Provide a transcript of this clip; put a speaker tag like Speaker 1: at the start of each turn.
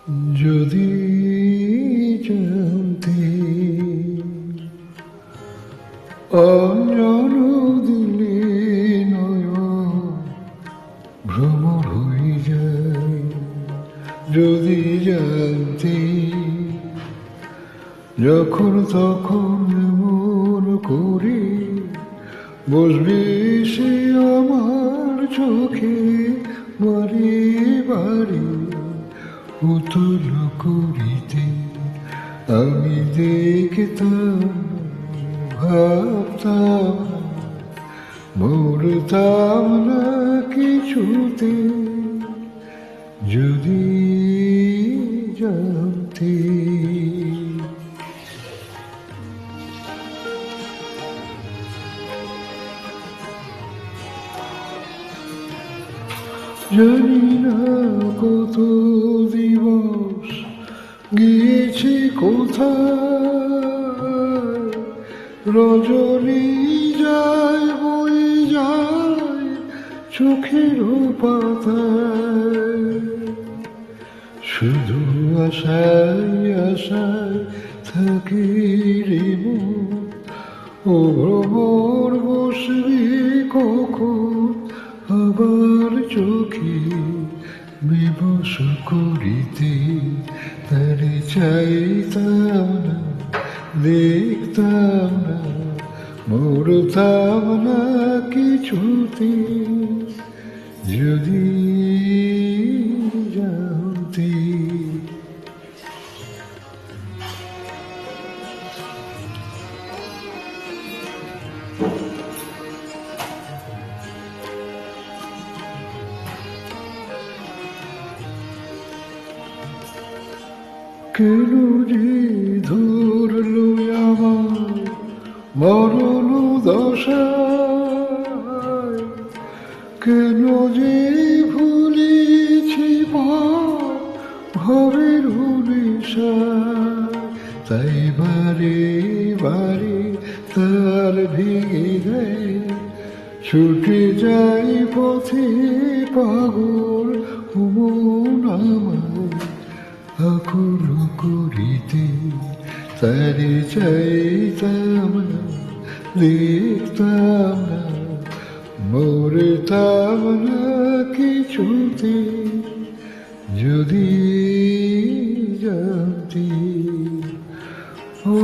Speaker 1: যদি জানতে অঞ্জন দিলে নয়ন ভ্রমর হয়ে যায়। যদি জানতে যখন তখন এমন করে বসবে সে আমার চোখে বারে বারে উতল করিতে, আমি দেখতাম ভাবতাম মরতাম না কিছুতে। যদি জানতে জানি না কত দিবস গিয়েছি কোথায়, রজনী যায় বয়ে যায় চোখের পাতায়। শুধু আশায় আশায় থাকি রে মন, ও ভ্রমর বসবে কখন আবার চোখে বিবশ করিতে। তারে চাইতাম না, দেখতাম না, মরতাম না কিছুতে। যদি জানতে কেন যে ধরলো আমার মরণ দশায়, কেন যে ভুলেছি ভবের নেশায়। তাই বারে বারে তার ভেঙে দেয়, ছুটে যাই পথে পাগল মন আমার আকুল করিতে। তারে চাইতাম না, দেখতাম না, মরতাম না কিছুতে। যদি জানতে ও